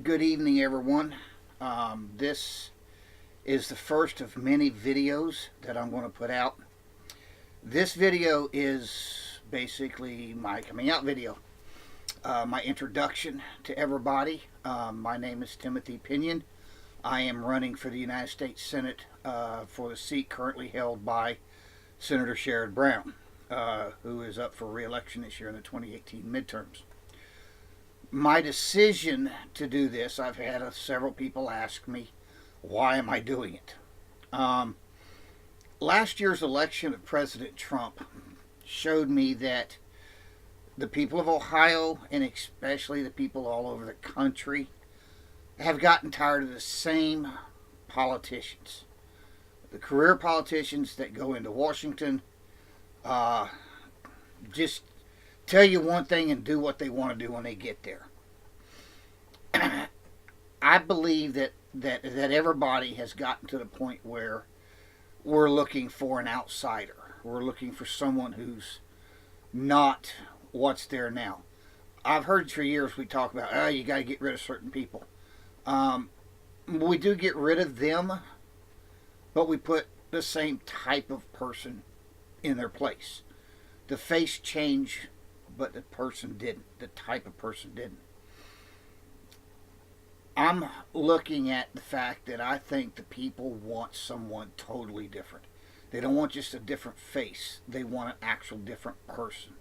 Good evening, everyone. This is the first of many videos that I'm going to put out. This video is basically my coming out video, my introduction to everybody. My name is Timothy Pinion. I am running for the United States Senate for the seat currently held by Senator Sherrod Brown, who is up for re-election this year in the 2018 midterms. My decision to do this, I've had several people ask me, why am I doing it? Last year's election of President Trump showed me that the people of Ohio, and especially the people all over the country, have gotten tired of the same politicians. The career politicians that go into Washington just tell you one thing and do what they want to do when they get there. I believe that everybody has gotten to the point where we're looking for an outsider. We're looking for someone who's not what's there now. I've heard for years we talk about, you got to get rid of certain people. We do get rid of them, but we put the same type of person in their place. The face changed, but the person didn't. The type of person didn't. I'm looking at the fact that I think the people want someone totally different. They don't want just a different face. They want an actual different person.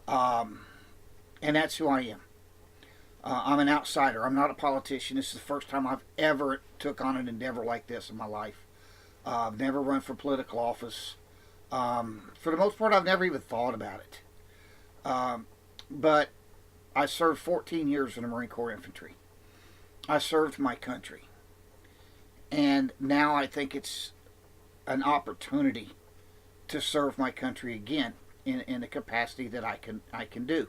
And that's who I am. I'm an outsider. I'm not a politician. This is the first time I've ever took on an endeavor like this in my life. I've never run for political office. For the most part, I've never even thought about it. But I served 14 years in the Marine Corps Infantry. I served my country. And now I think it's an opportunity to serve my country again in a capacity that I can do.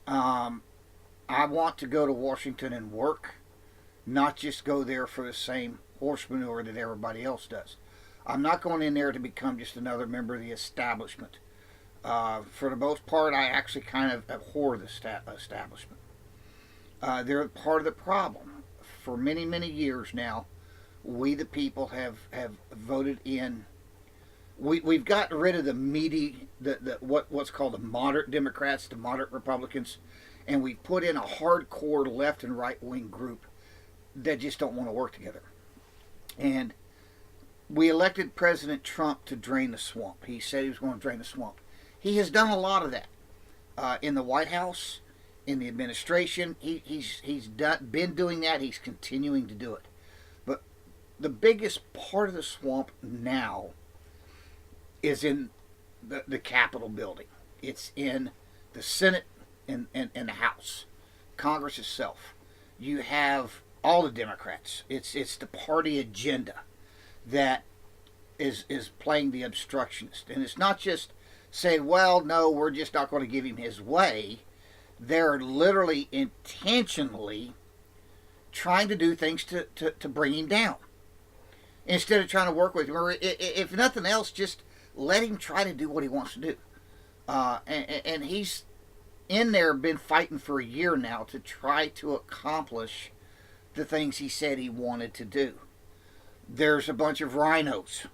I want to go to Washington and work, not just go there for the same horse manure that everybody else does. I'm not going in there to become just another member of the establishment. For the most part, I actually kind of abhor the establishment. They're part of the problem. For many, many years now, we the people have voted in. We've gotten rid of the meaty, what's called the moderate Democrats, the moderate Republicans, and we put in a hardcore left and right wing group that just don't want to work together. And we elected President Trump to drain the swamp. He said he was going to drain the swamp. He has done a lot of that in the White House, in the administration. He's been doing that. He's continuing to do it. But the biggest part of the swamp now is in the Capitol building. It's in the Senate and the House, Congress itself. You have all the Democrats. It's the party agenda that is playing the obstructionist. And it's not just saying, well, no, we're just not going to give him his way. They're literally intentionally trying to do things to bring him down instead of trying to work with him. Or if nothing else, just let him try to do what he wants to do. And he's in there, been fighting for a year now to try to accomplish the things he said he wanted to do. There's a bunch of rhinos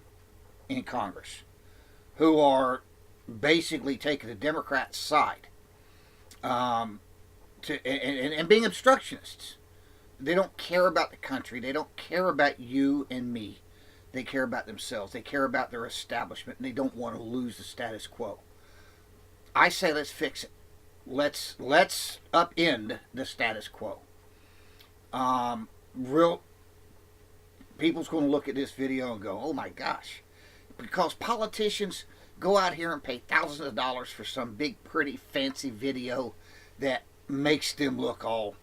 in Congress who are basically taking the Democrats' side and being obstructionists. They don't care about the country. They don't care about you and me. They care about themselves. They care about their establishment, and they don't want to lose the status quo. I say let's fix it. Let's upend the status quo. Real people's going to look at this video and go, oh my gosh. Because politicians go out here and pay thousands of dollars for some big, pretty, fancy video that makes them look all,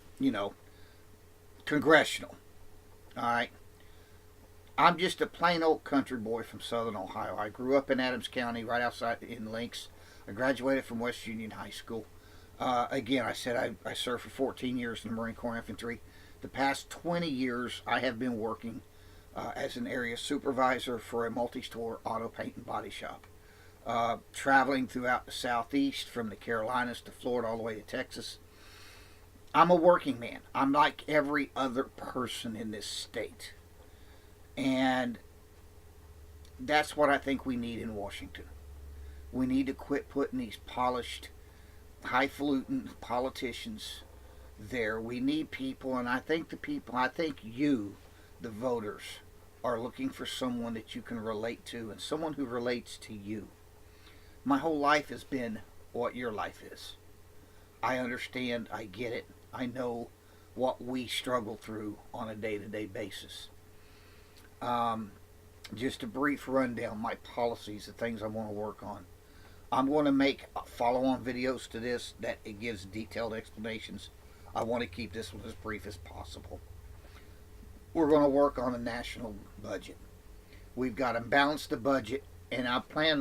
congressional. All right. I'm just a plain old country boy from southern Ohio. I grew up in Adams County, right outside in Lynx. I graduated from West Union High School. Again, I said I served for 14 years in the Marine Corps Infantry. The past 20 years, I have been working as an area supervisor for a multi-store auto paint and body shop. Traveling throughout the Southeast, from the Carolinas to Florida, all the way to Texas. I'm a working man. I'm like every other person in this state. And that's what I think we need in Washington. We need to quit putting these polished, highfalutin politicians there. We need people, and I think you, the voters, are looking for someone that you can relate to and someone who relates to you. My whole life has been what your life is. I understand, I get it, I know what we struggle through on a day to day basis. Um, just a brief rundown, my policies, the things I want to work on. I'm going to make follow on videos to this that it gives detailed explanations. I want to keep this one as brief as possible. We're going to work on a national budget. We've got to balance the budget, and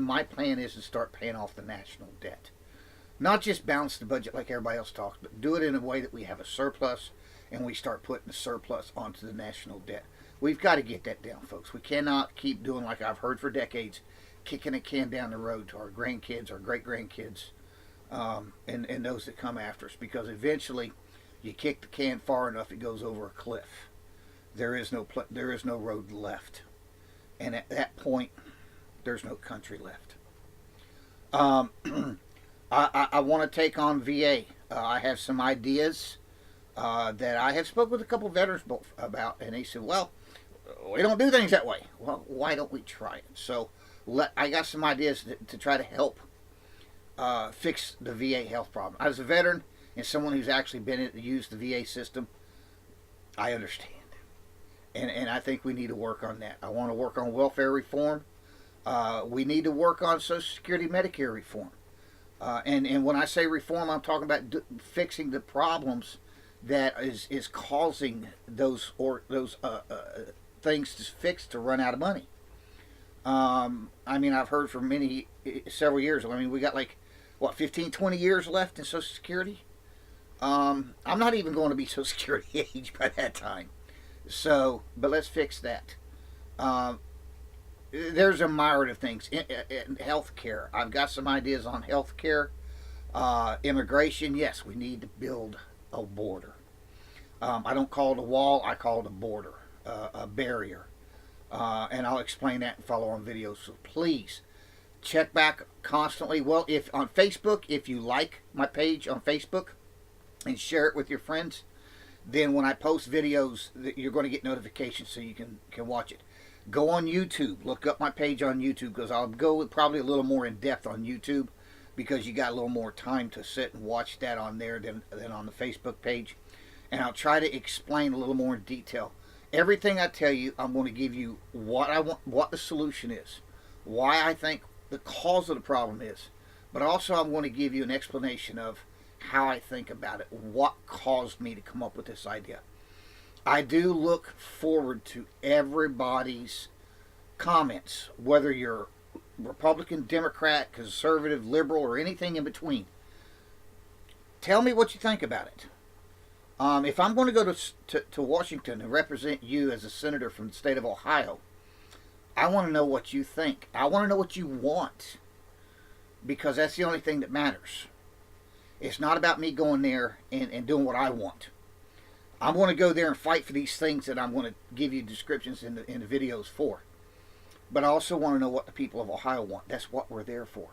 my plan is to start paying off the national debt. Not just balance the budget like everybody else talks, but do it in a way that we have a surplus and we start putting the surplus onto the national debt. We've got to get that down, folks. We cannot keep doing like I've heard for decades, kicking a can down the road to our grandkids, our great grandkids, and those that come after us. Because eventually, you kick the can far enough, it goes over a cliff. There is no road left, and at that point, there's no country left. Um, I want to take on VA. I have some ideas that I have spoken with a couple of veterans about, and they said, "Well, we don't do things that way." Well, why don't we try it? So, I got some ideas to try to help fix the VA health problem. As a veteran and someone who's actually used the VA system, I understand, and I think we need to work on that. I want to work on welfare reform. We need to work on Social Security, Medicare reform. And when I say reform, I'm talking about fixing the problems that is causing those things to fix to run out of money. I mean, I've heard for several years. I mean, we got like, what, 15, 20 years left in Social Security? I'm not even going to be Social Security age by that time. So, but let's fix that. There's a myriad of things. In health care, I've got some ideas on health care. Immigration, yes, we need to build a border. I don't call it a wall, I call it a border, a barrier. And I'll explain that in follow-on videos. So please check back constantly. Well, if on Facebook, if you like my page on Facebook and share it with your friends, then when I post videos, you're going to get notifications so you can watch it. Go on YouTube. Look up my page on YouTube, because I'll go probably a little more in depth on YouTube, because you got a little more time to sit and watch that on there than on the Facebook page. And I'll try to explain a little more in detail. Everything I tell you, I'm going to give you what I want, what the solution is, why I think the cause of the problem is, but also I'm going to give you an explanation of how I think about it, what caused me to come up with this idea. I do look forward to everybody's comments, whether you're Republican, Democrat, conservative, liberal, or anything in between. Tell me what you think about it. If I'm going to go to Washington and represent you as a senator from the state of Ohio, I want to know what you think. I want to know what you want, because that's the only thing that matters. It's not about me going there and doing what I want. I'm going to go there and fight for these things that I'm going to give you descriptions in the videos for. But I also want to know what the people of Ohio want. That's what we're there for.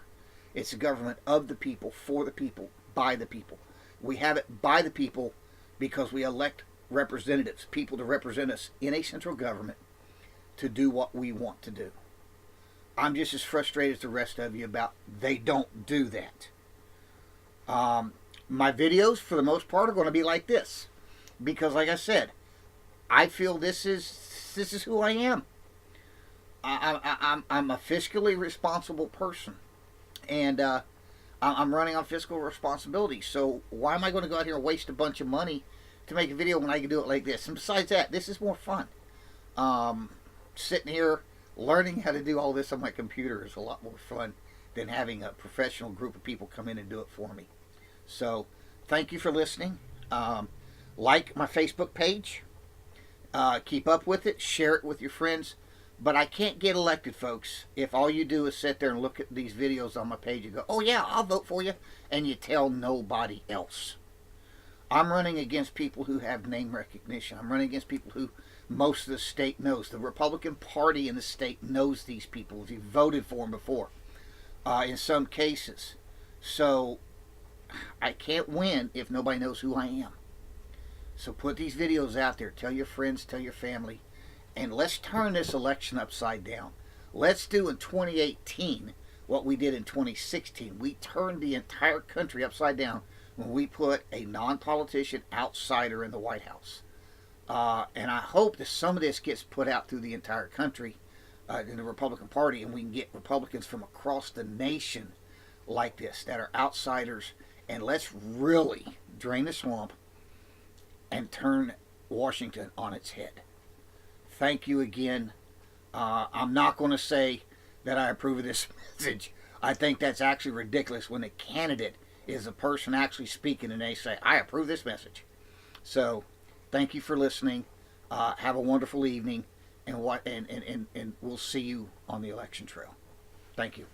It's a government of the people, for the people, by the people. We have it by the people because we elect representatives, people to represent us in a central government to do what we want to do. I'm just as frustrated as the rest of you about they don't do that. My videos, for the most part, are going to be like this. Because, like I said, I feel this is who I am. I'm a fiscally responsible person, and I'm running on fiscal responsibility. So why am I going to go out here and waste a bunch of money to make a video when I can do it like this? And besides that, this is more fun. Sitting here learning how to do all this on my computer is a lot more fun than having a professional group of people come in and do it for me. So thank you for listening. Like my Facebook page. Keep up with it. Share it with your friends. But I can't get elected, folks, if all you do is sit there and look at these videos on my page and go, "Oh yeah, I'll vote for you," and you tell nobody else. I'm running against people who have name recognition. I'm running against people who most of the state knows. The Republican Party in the state knows these people. He voted for them before, in some cases. So I can't win if nobody knows who I am. So put these videos out there. Tell your friends, tell your family, and let's turn this election upside down. Let's do in 2018 what we did in 2016. We turned the entire country upside down when we put a non-politician outsider in the White House. And I hope that some of this gets put out through the entire country in the Republican Party, and we can get Republicans from across the nation like this that are outsiders, and let's really drain the swamp and turn Washington on its head. Thank you again. I'm not going to say that I approve of this message. I think that's actually ridiculous when the candidate is a person actually speaking and they say, I approve this message. So, thank you for listening. Have a wonderful evening, and we'll see you on the election trail. Thank you.